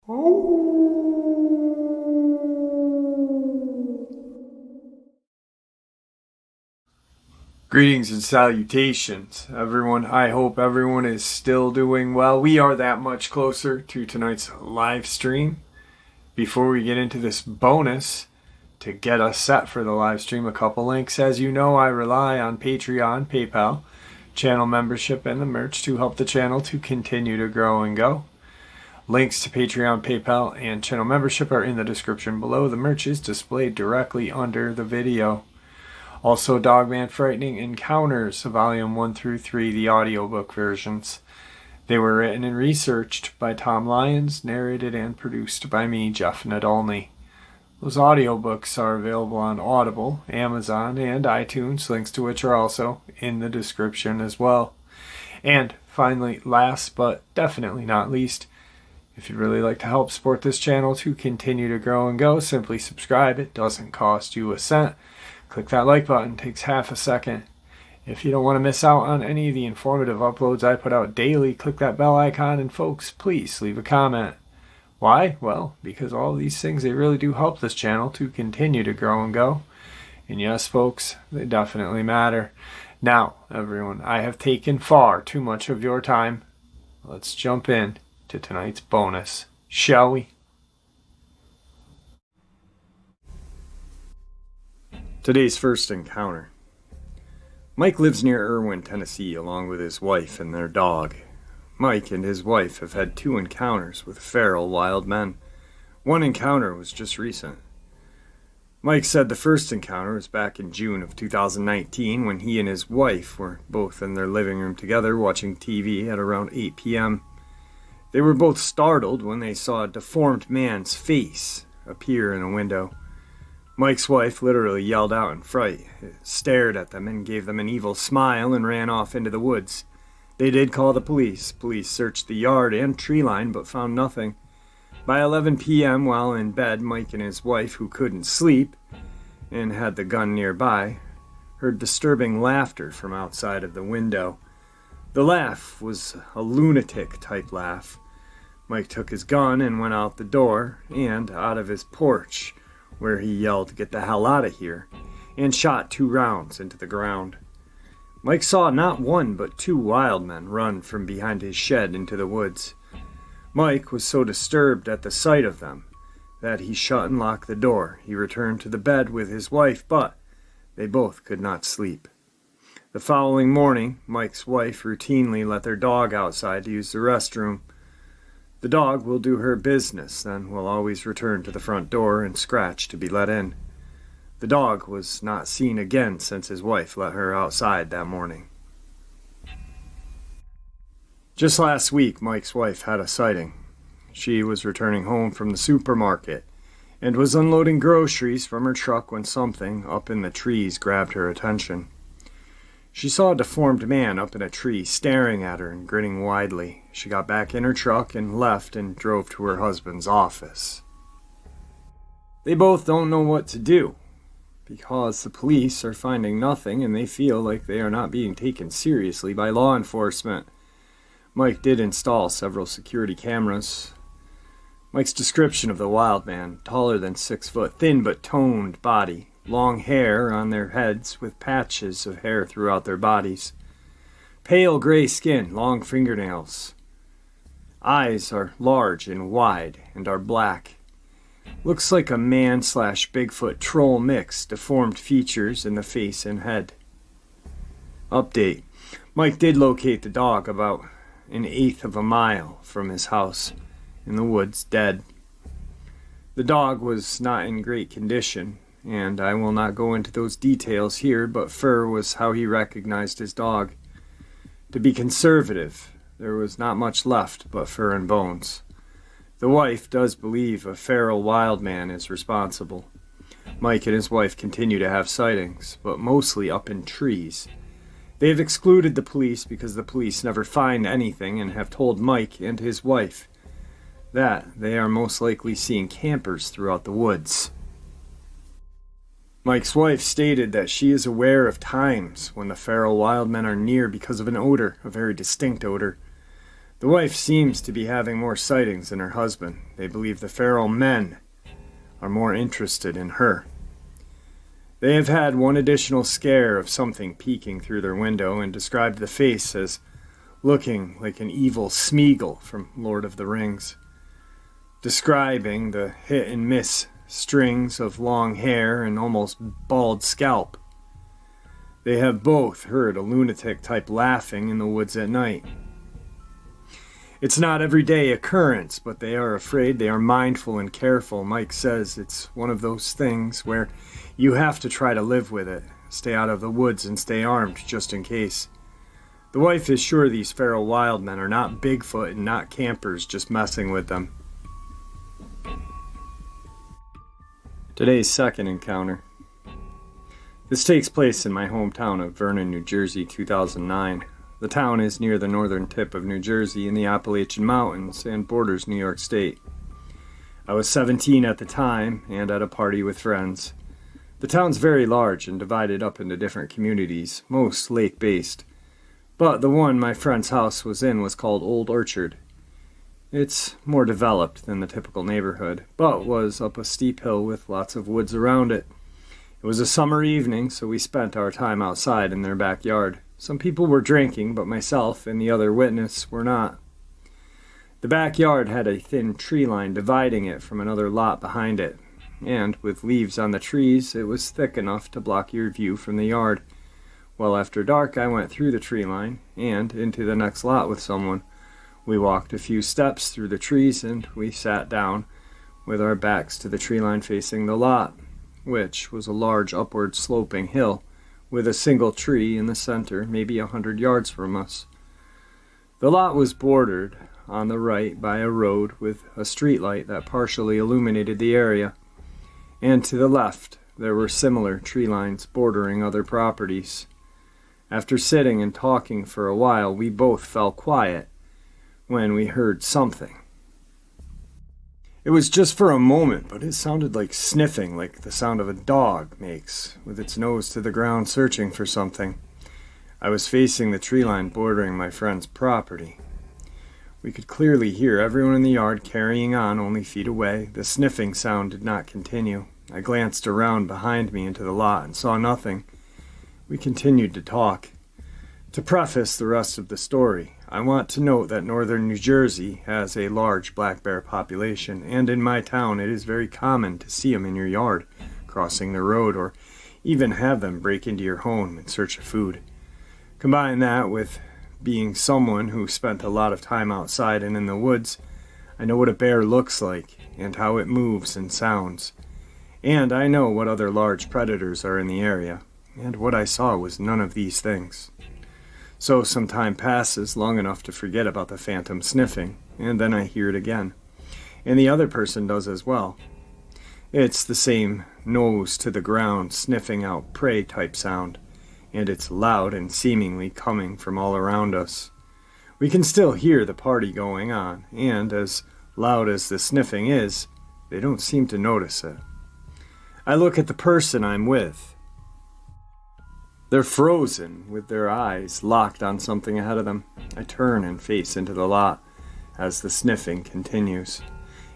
Greetings and salutations, everyone. I hope everyone is still doing well. We are that much closer to tonight's live stream. Before we get into this bonus, to get us set for the live stream, a couple links. As you know, I rely on Patreon, PayPal, channel membership, and the merch to help the channel to continue to grow and go. Links to Patreon, PayPal, and channel membership are in the description below. The merch is displayed directly under the video. Also, Dogman Frightening Encounters, Volume 1 through 3, the audiobook versions. They were written and researched by Tom Lyons, narrated and produced by me, Jeff Nadolny. Those audiobooks are available on Audible, Amazon, and iTunes, links to which are also in the description as well. And finally, last but definitely not least, if you'd really like to help support this channel to continue to grow and go, simply subscribe. It doesn't cost you a cent. Click that like button, it takes half a second. If you don't want to miss out on any of the informative uploads I put out daily, click that bell icon, and folks, please leave a comment. Why? Well, because all of these things, they really do help this channel to continue to grow and go. And yes, folks, they definitely matter. Now, everyone, I have taken far too much of your time. Let's jump in to tonight's bonus, shall we? Today's first encounter. Mike lives near Irwin, Tennessee, along with his wife and their dog. Mike and his wife have had 2 encounters with feral wild men. One encounter was just recent. Mike said the first encounter was back in June of 2019 when he and his wife were both in their living room together watching TV at around 8 p.m. They were both startled when they saw a deformed man's face appear in a window. Mike's wife literally yelled out in fright, stared at them, and gave them an evil smile and ran off into the woods. They did call the police. Police searched the yard and tree line but found nothing. By 11 p.m., while in bed, Mike and his wife, who couldn't sleep and had the gun nearby, heard disturbing laughter from outside of the window. The laugh was a lunatic-type laugh. Mike took his gun and went out the door and out of his porch, where he yelled, "Get the hell out of here," and shot 2 rounds into the ground. Mike saw not 1 but 2 wild men run from behind his shed into the woods. Mike was so disturbed at the sight of them that he shut and locked the door. He returned to the bed with his wife, but they both could not sleep. The following morning, Mike's wife routinely let their dog outside to use the restroom. The dog will do her business, then will always return to the front door and scratch to be let in. The dog was not seen again since his wife let her outside that morning. Just last week, Mike's wife had a sighting. She was returning home from the supermarket and was unloading groceries from her truck when something up in the trees grabbed her attention. She saw a deformed man up in a tree staring at her and grinning widely. She got back in her truck and left and drove to her husband's office. They both don't know what to do because the police are finding nothing and they feel like they are not being taken seriously by law enforcement. Mike did install several security cameras. Mike's description of the wild man: taller than 6 foot, thin but toned body, long hair on their heads with patches of hair throughout their bodies. Pale gray skin, long fingernails. Eyes are large and wide and are black. Looks like a man/Bigfoot troll mix, deformed features in the face and head. Update. Mike did locate the dog about 1/8 of a mile from his house in the woods, dead. The dog was not in great condition, and I will not go into those details here, but fur was how he recognized his dog. To be conservative, there was not much left but fur and bones. The wife does believe a feral wild man is responsible. Mike and his wife continue to have sightings, but mostly up in trees. They have excluded the police because the police never find anything and have told Mike and his wife that they are most likely seeing campers throughout the woods. Mike's wife stated that she is aware of times when the feral wild men are near because of an odor, a very distinct odor. The wife seems to be having more sightings than her husband. They believe the feral men are more interested in her. They have had one additional scare of something peeking through their window and described the face as looking like an evil Smeagol from Lord of the Rings, describing the hit-and-miss strings of long hair and almost bald scalp. They have both heard a lunatic-type laughing in the woods at night. It's not everyday occurrence, but they are afraid. They are mindful and careful. Mike says it's one of those things where you have to try to live with it. Stay out of the woods and stay armed just in case. The wife is sure these feral wild men are not Bigfoot and not campers just messing with them. Today's second encounter. This takes place in my hometown of Vernon, New Jersey, 2009. The town is near the northern tip of New Jersey in the Appalachian Mountains and borders New York State. I was 17 at the time and at a party with friends. The town's very large and divided up into different communities, most lake-based. But the one my friend's house was in was called Old Orchard. It's more developed than the typical neighborhood, but was up a steep hill with lots of woods around it. It was a summer evening, so we spent our time outside in their backyard. Some people were drinking, but myself and the other witness were not. The backyard had a thin tree line dividing it from another lot behind it, and with leaves on the trees, it was thick enough to block your view from the yard. Well, after dark, I went through the tree line and into the next lot with someone. We walked a few steps through the trees, and we sat down with our backs to the tree line facing the lot, which was a large upward sloping hill with a single tree in the center, maybe 100 yards from us. The lot was bordered on the right by a road with a street light that partially illuminated the area, and to the left there were similar tree lines bordering other properties. After sitting and talking for a while, we both fell quiet when we heard something. It was just for a moment, but it sounded like sniffing, like the sound of a dog makes, with its nose to the ground searching for something. I was facing the tree line bordering my friend's property. We could clearly hear everyone in the yard carrying on only feet away. The sniffing sound did not continue. I glanced around behind me into the lot and saw nothing. We continued to talk. To preface the rest of the story, I want to note that northern New Jersey has a large black bear population, and in my town it is very common to see them in your yard, crossing the road, or even have them break into your home in search of food. Combine that with being someone who spent a lot of time outside and in the woods, I know what a bear looks like and how it moves and sounds. And I know what other large predators are in the area, and what I saw was none of these things. So some time passes, long enough to forget about the phantom sniffing, and then I hear it again. And the other person does as well. It's the same nose to the ground, sniffing out prey type sound, and it's loud and seemingly coming from all around us. We can still hear the party going on, and as loud as the sniffing is, they don't seem to notice it. I look at the person I'm with. They're frozen, with their eyes locked on something ahead of them. I turn and face into the lot as the sniffing continues.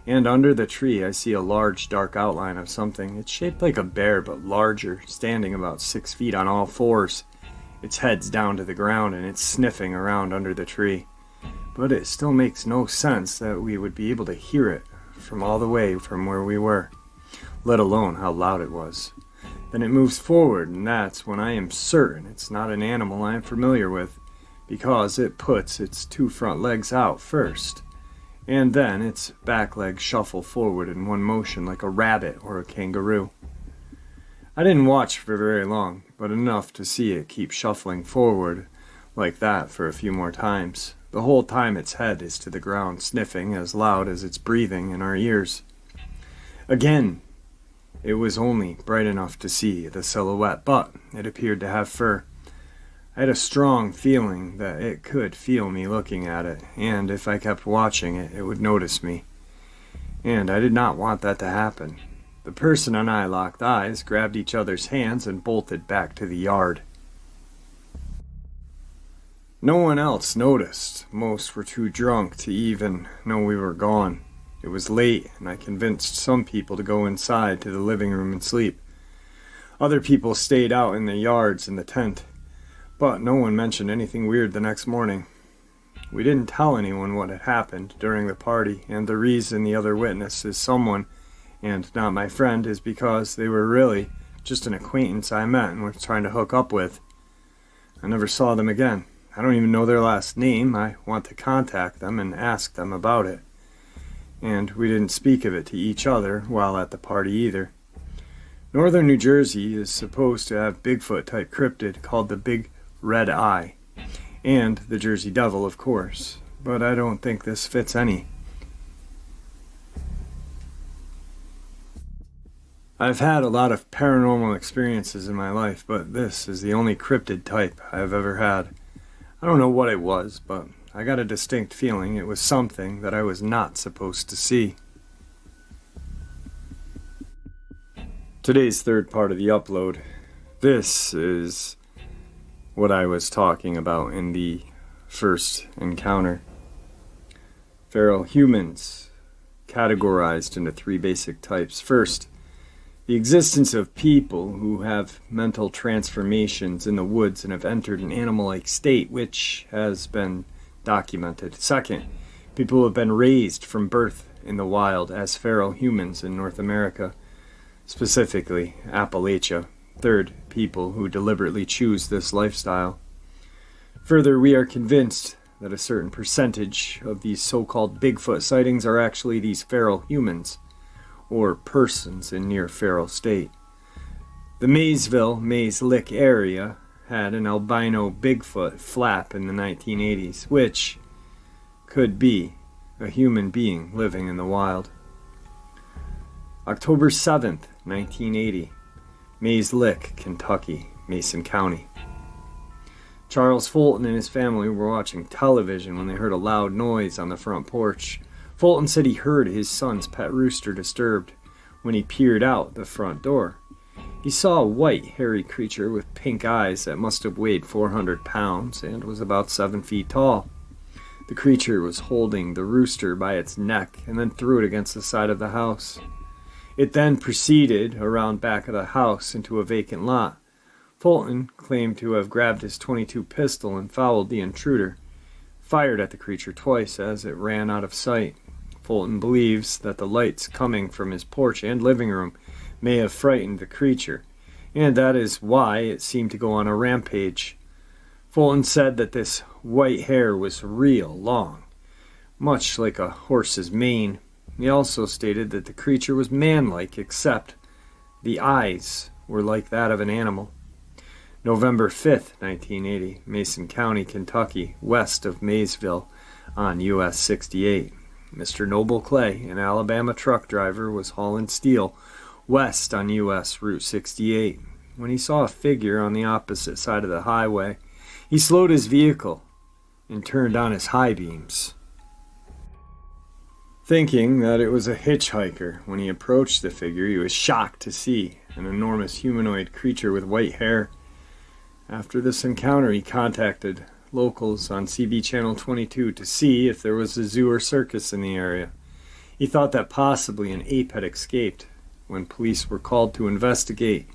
And under the tree I see a large dark outline of something. It's shaped like a bear, but larger, standing about 6 feet on all fours. Its head's down to the ground and it's sniffing around under the tree. But it still makes no sense that we would be able to hear it from all the way from where we were, let alone how loud it was. Then it moves forward, and that's when I am certain it's not an animal I am familiar with, because it puts its 2 front legs out first, and then its back legs shuffle forward in one motion like a rabbit or a kangaroo. I didn't watch for very long, but enough to see it keep shuffling forward like that for a few more times. The whole time its head is to the ground, sniffing as loud as it's breathing in our ears. Again, it was only bright enough to see the silhouette, but it appeared to have fur. I had a strong feeling that it could feel me looking at it, and if I kept watching it, it would notice me. And I did not want that to happen. The person and I locked eyes, grabbed each other's hands, and bolted back to the yard. No one else noticed. Most were too drunk to even know we were gone. It was late, and I convinced some people to go inside to the living room and sleep. Other people stayed out in the yards in the tent, but no one mentioned anything weird the next morning. We didn't tell anyone what had happened during the party, and the reason the other witness is someone, and not my friend, is because they were really just an acquaintance I met and was trying to hook up with. I never saw them again. I don't even know their last name. I want to contact them and ask them about it. And we didn't speak of it to each other while at the party either. Northern New Jersey is supposed to have Bigfoot-type cryptid called the Big Red Eye, and the Jersey Devil, of course, but I don't think this fits any. I've had a lot of paranormal experiences in my life, but this is the only cryptid type I've ever had. I don't know what it was, but I got a distinct feeling it was something that I was not supposed to see. Today's third part of the upload. This is what I was talking about in the first encounter. Feral humans, categorized into three basic types. First, the existence of people who have mental transformations in the woods and have entered an animal-like state, which has been documented. Second, people who have been raised from birth in the wild as feral humans in North America, specifically Appalachia. Third, people who deliberately choose this lifestyle. Further, we are convinced that a certain percentage of these so-called Bigfoot sightings are actually these feral humans, or persons in near feral state. The Mays Lick area had an albino Bigfoot flap in the 1980s, which could be a human being living in the wild. October 7th, 1980, Mays Lick, Kentucky, Mason County. Charles Fulton and his family were watching television when they heard a loud noise on the front porch. Fulton said he heard his son's pet rooster disturbed when he peered out the front door. He saw a white, hairy creature with pink eyes that must have weighed 400 pounds and was about 7 feet tall. The creature was holding the rooster by its neck and then threw it against the side of the house. It then proceeded around back of the house into a vacant lot. Fulton claimed to have grabbed his .22 pistol and fouled the intruder, fired at the creature twice as it ran out of sight. Fulton believes that the lights coming from his porch and living room may have frightened the creature, and that is why it seemed to go on a rampage. Fulton said that this white hair was real long, much like a horse's mane. He also stated that the creature was man-like, except the eyes were like that of an animal. November 5th, 1980, Mason County, Kentucky, west of Maysville on US 68. Mr. Noble Clay, an Alabama truck driver, was hauling steel west on US Route 68. When he saw a figure on the opposite side of the highway, he slowed his vehicle and turned on his high beams, thinking that it was a hitchhiker. When he approached the figure, he was shocked to see an enormous humanoid creature with white hair. After this encounter, he contacted locals on CB Channel 22 to see if there was a zoo or circus in the area. He thought that possibly an ape had escaped. When police were called to investigate,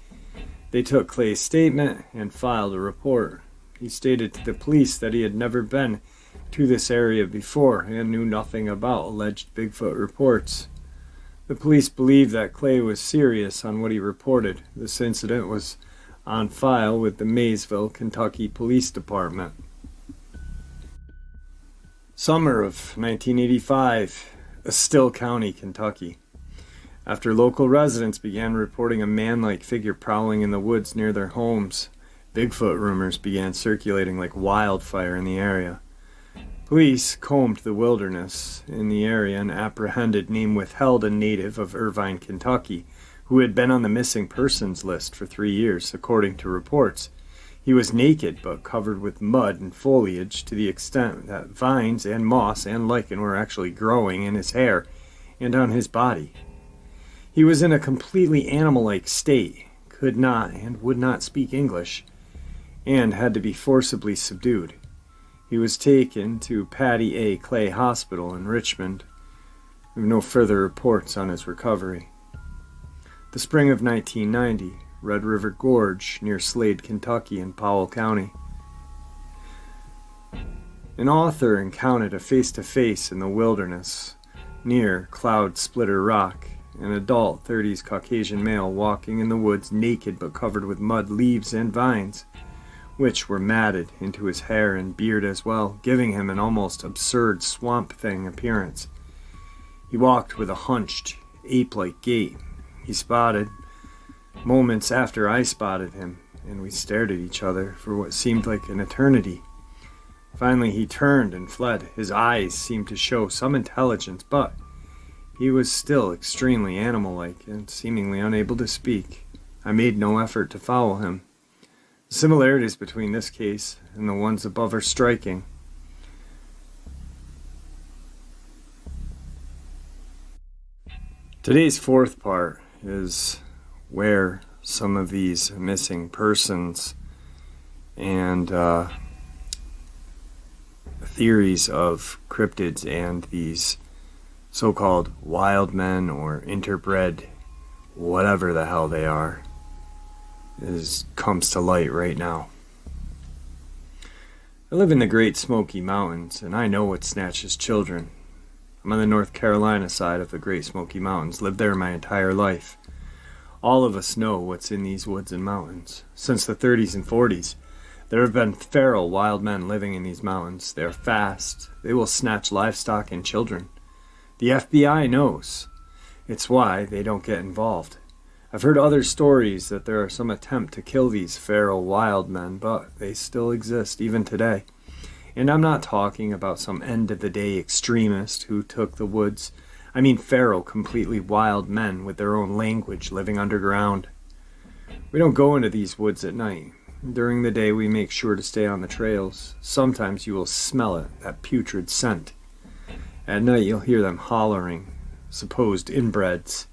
they took Clay's statement and filed a report. He stated to the police that he had never been to this area before and knew nothing about alleged Bigfoot reports. The police believed that Clay was serious on what he reported. This incident was on file with the Maysville, Kentucky Police Department. Summer of 1985, Estill County, Kentucky. After local residents began reporting a man-like figure prowling in the woods near their homes, Bigfoot rumors began circulating like wildfire in the area. Police combed the wilderness in the area and apprehended name withheld a native of Irvine, Kentucky, who had been on the missing persons list for 3 years, according to reports. He was naked but covered with mud and foliage to the extent that vines and moss and lichen were actually growing in his hair and on his body. He was in a completely animal-like state, could not and would not speak English, and had to be forcibly subdued. He was taken to Patty A. Clay Hospital in Richmond. We have no further reports on his recovery. The spring of 1990, Red River Gorge near Slade, Kentucky in Powell County. An author encountered a face-to-face in the wilderness near Cloud Splitter Rock. An adult 30s Caucasian male walking in the woods naked but covered with mud, leaves, and vines, which were matted into his hair and beard as well, giving him an almost absurd swamp thing appearance. He walked with a hunched, ape-like gait. He spotted, moments after I spotted him, and we stared at each other for what seemed like an eternity. Finally he turned and fled. His eyes seemed to show some intelligence, but he was still extremely animal-like and seemingly unable to speak. I made no effort to follow him. The similarities between this case and the ones above are striking. Today's fourth part is where some of these missing persons and theories of cryptids and these so-called wild men or interbred, whatever the hell they are, comes to light right now. I live in the Great Smoky Mountains, and I know what snatches children. I'm on the North Carolina side of the Great Smoky Mountains, lived there my entire life. All of us know what's in these woods and mountains. Since the 30s and 40s, there have been feral wild men living in these mountains. They are fast. They will snatch livestock and children. The FBI knows. It's why they don't get involved. I've heard other stories that there are some attempt to kill these feral wild men, but they still exist even today. And I'm not talking about some end-of-the-day extremist who took the woods. I mean feral, completely wild men with their own language living underground. We don't go into these woods at night. During the day we make sure to stay on the trails. Sometimes you will smell it, that putrid scent. At night you'll hear them hollering, supposed inbreds.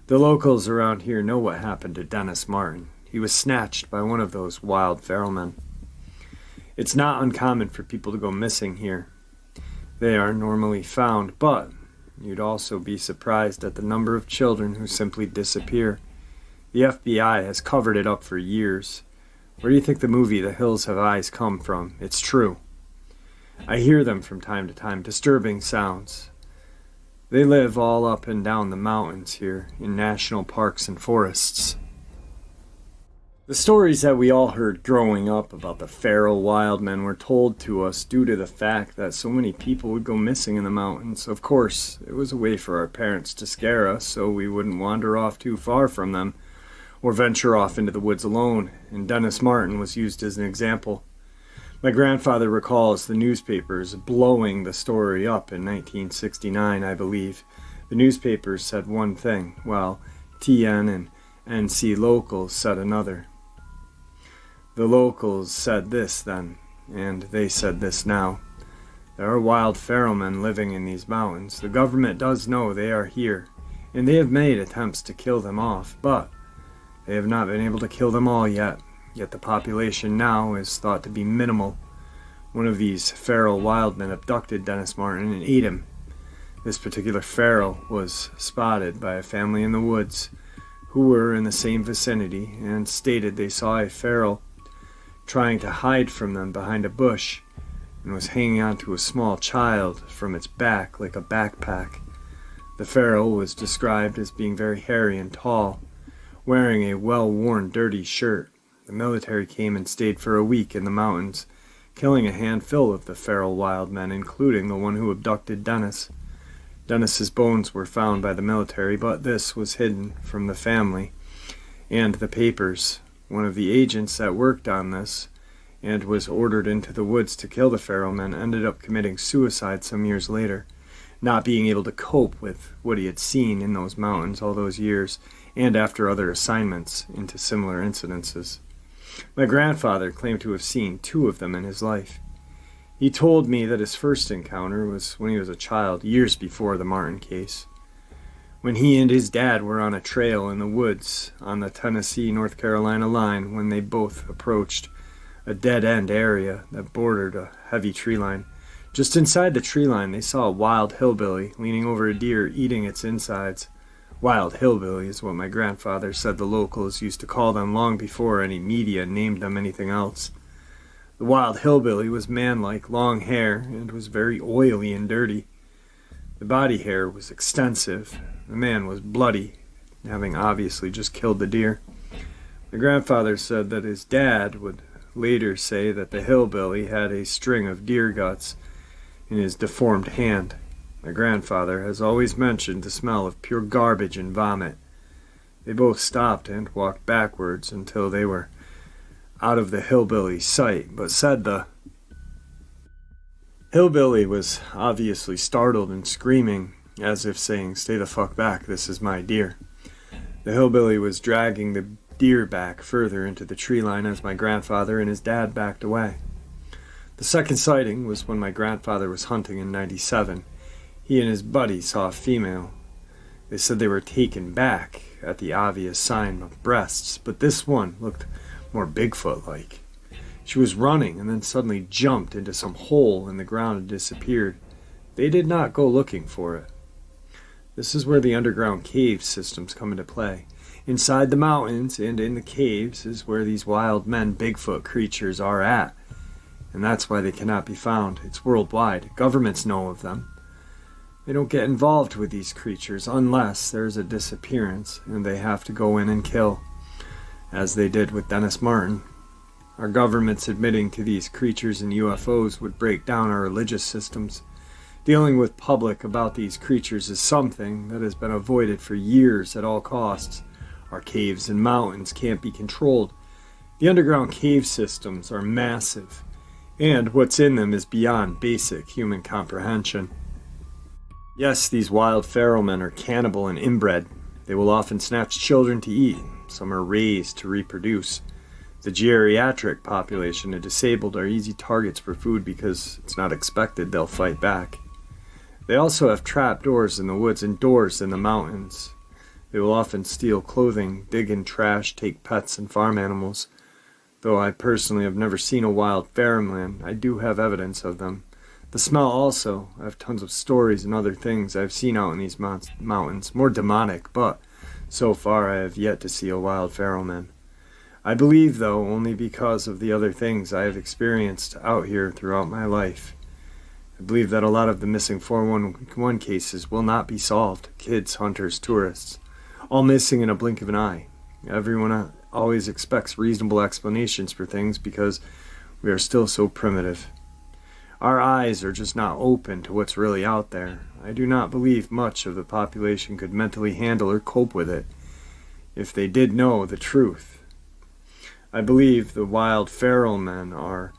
The locals around here know what happened to Dennis Martin. He was snatched by one of those wild feral men. It's not uncommon for people to go missing here. They are normally found, but you'd also be surprised at the number of children who simply disappear. The FBI has covered it up for years. Where do you think the movie The Hills Have Eyes come from? It's true. I hear them from time to time, disturbing sounds. They live all up and down the mountains here, in national parks and forests. The stories that we all heard growing up about the feral wild men were told to us due to the fact that so many people would go missing in the mountains. Of course, it was a way for our parents to scare us so we wouldn't wander off too far from them or venture off into the woods alone, and Dennis Martin was used as an example. My grandfather recalls the newspapers blowing the story up in 1969, I believe. The newspapers said one thing, while TN and NC Locals said another. The locals said this then, and they said this now. There are wild feral men living in these mountains. The government does know they are here, and they have made attempts to kill them off, but they have not been able to kill them all yet. Yet the population now is thought to be minimal. One of these feral wild men abducted Dennis Martin and ate him. This particular feral was spotted by a family in the woods who were in the same vicinity and stated they saw a feral trying to hide from them behind a bush and was hanging onto a small child from its back like a backpack. The feral was described as being very hairy and tall, wearing a well-worn dirty shirt. The military came and stayed for a week in the mountains, killing a handful of the feral wild men, including the one who abducted Dennis. Dennis's bones were found by the military, but this was hidden from the family and the papers. One of the agents that worked on this and was ordered into the woods to kill the feral men ended up committing suicide some years later, not being able to cope with what he had seen in those mountains all those years and after other assignments into similar incidences. My grandfather claimed to have seen 2 of them in his life. He told me that his first encounter was when he was a child, years before the Martin case, when he and his dad were on a trail in the woods on the Tennessee-North Carolina line when they both approached a dead-end area that bordered a heavy tree line. Just inside the tree line, they saw a wild hillbilly leaning over a deer, eating its insides. Wild hillbilly is what my grandfather said the locals used to call them long before any media named them anything else. The wild hillbilly was man-like, long hair, and was very oily and dirty. The body hair was extensive. The man was bloody, having obviously just killed the deer. My grandfather said that his dad would later say that the hillbilly had a string of deer guts in his deformed hand. My grandfather has always mentioned the smell of pure garbage and vomit. They both stopped and walked backwards until they were out of the hillbilly's sight, but said the hillbilly was obviously startled and screaming, as if saying, "Stay the fuck back, this is my deer." The hillbilly was dragging the deer back further into the tree line as my grandfather and his dad backed away. The second sighting was when my grandfather was hunting in '97. He and his buddy saw a female. They said they were taken back at the obvious sign of breasts, but this one looked more Bigfoot-like. She was running and then suddenly jumped into some hole in the ground and disappeared. They did not go looking for it. This is where the underground cave systems come into play. Inside the mountains and in the caves is where these wild men, Bigfoot creatures are at. And that's why they cannot be found. It's worldwide. Governments know of them. They don't get involved with these creatures unless there's a disappearance and they have to go in and kill, as they did with Dennis Martin. Our governments admitting to these creatures and UFOs would break down our religious systems. Dealing with public about these creatures is something that has been avoided for years at all costs. Our caves and mountains can't be controlled. The underground cave systems are massive, and what's in them is beyond basic human comprehension. Yes, these wild feral men are cannibal and inbred. They will often snatch children to eat. Some are raised to reproduce. The geriatric population and disabled are easy targets for food because it's not expected they'll fight back. They also have trap doors in the woods and doors in the mountains. They will often steal clothing, dig in trash, take pets and farm animals. Though I personally have never seen a wild feral man, I do have evidence of them. The smell also. I have tons of stories and other things I've seen out in these mountains, more demonic, but so far I have yet to see a wild feral man. I believe, though, only because of the other things I have experienced out here throughout my life. I believe that a lot of the missing 411 cases will not be solved. Kids, hunters, tourists, all missing in a blink of an eye. Everyone always expects reasonable explanations for things because we are still so primitive. Our eyes are just not open to what's really out there. I do not believe much of the population could mentally handle or cope with it if they did know the truth. I believe the wild feral men are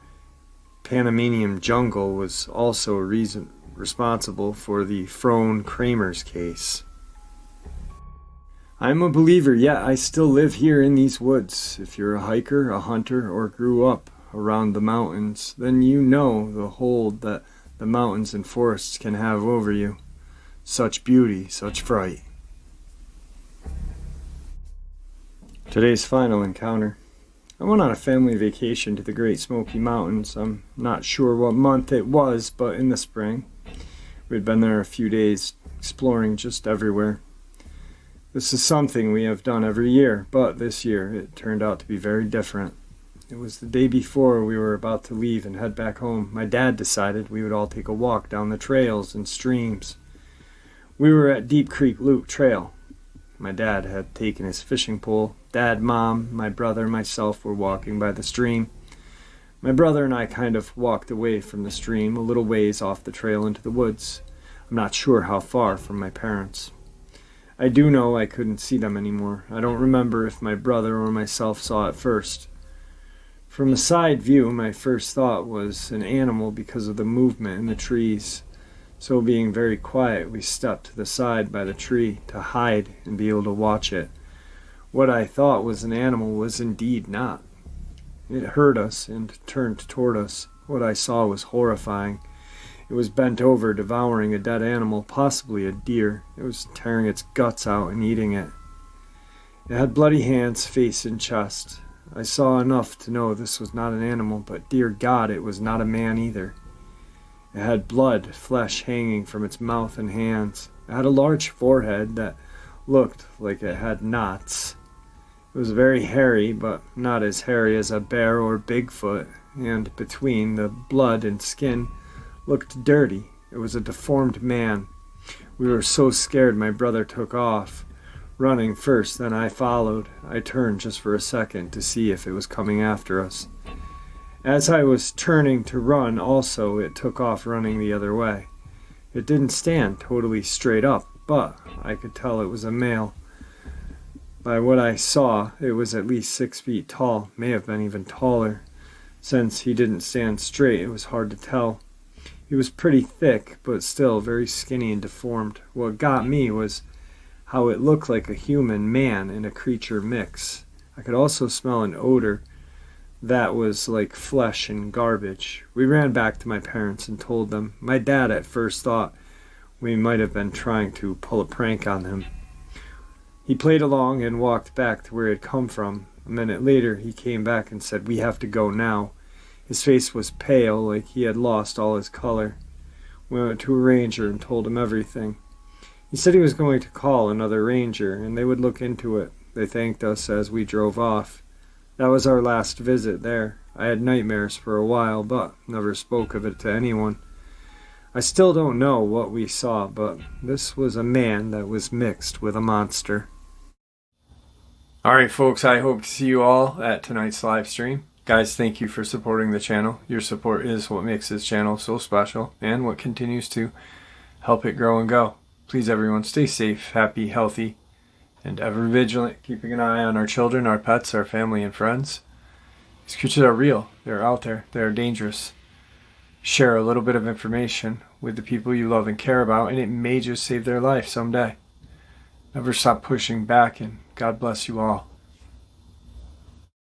Panamanian jungle was also responsible for the Frone Kramer's case. I'm a believer, yet I still live here in these woods. If you're a hiker, a hunter, or grew up around the mountains, then you know the hold that the mountains and forests can have over you. Such beauty, such fright. Today's final encounter. I went on a family vacation to the Great Smoky Mountains. I'm not sure what month it was, but in the spring. We'd been there a few days, exploring just everywhere. This is something we have done every year, but this year it turned out to be very different. It was the day before we were about to leave and head back home. My dad decided we would all take a walk down the trails and streams. We were at Deep Creek Loop Trail. My dad had taken his fishing pole. Dad, Mom, my brother, myself were walking by the stream. My brother and I kind of walked away from the stream a little ways off the trail into the woods. I'm not sure how far from my parents. I do know I couldn't see them anymore. I don't remember if my brother or myself saw it first. From a side view, my first thought was an animal because of the movement in the trees. So being very quiet, we stepped to the side by the tree to hide and be able to watch it. What I thought was an animal was indeed not. It heard us and turned toward us. What I saw was horrifying. It was bent over, devouring a dead animal, possibly a deer. It was tearing its guts out and eating it. It had bloody hands, face, and chest. I saw enough to know this was not an animal, but dear God, it was not a man either. It had blood, flesh hanging from its mouth and hands. It had a large forehead that looked like it had knots. It was very hairy, but not as hairy as a bear or Bigfoot, and between the blood and skin looked dirty. It was a deformed man. We were so scared my brother took off, running first, then I followed. I turned just for a second to see if it was coming after us. As I was turning to run also, it took off running the other way. It didn't stand totally straight up, but I could tell it was a male. By what I saw, it was at least 6 feet tall, may have been even taller. Since he didn't stand straight, it was hard to tell. He was pretty thick, but still very skinny and deformed. What got me was how it looked like a human man and a creature mix. I could also smell an odor that was like flesh and garbage. We ran back to my parents and told them. My dad at first thought we might have been trying to pull a prank on him. He played along and walked back to where he had come from. A minute later, he came back and said, "We have to go now." His face was pale, like he had lost all his color. We went to a ranger and told him everything. He said he was going to call another ranger, and they would look into it. They thanked us as we drove off. That was our last visit there. I had nightmares for a while, but never spoke of it to anyone. I still don't know what we saw, but this was a man that was mixed with a monster. Alright folks, I hope to see you all at tonight's live stream. Guys, thank you for supporting the channel. Your support is what makes this channel so special and what continues to help it grow and go. Please everyone stay safe, happy, healthy, and ever vigilant, keeping an eye on our children, our pets, our family, and friends. These creatures are real. They're out there. They're dangerous. Share a little bit of information with the people you love and care about, and it may just save their life someday. Never stop pushing back, and God bless you all.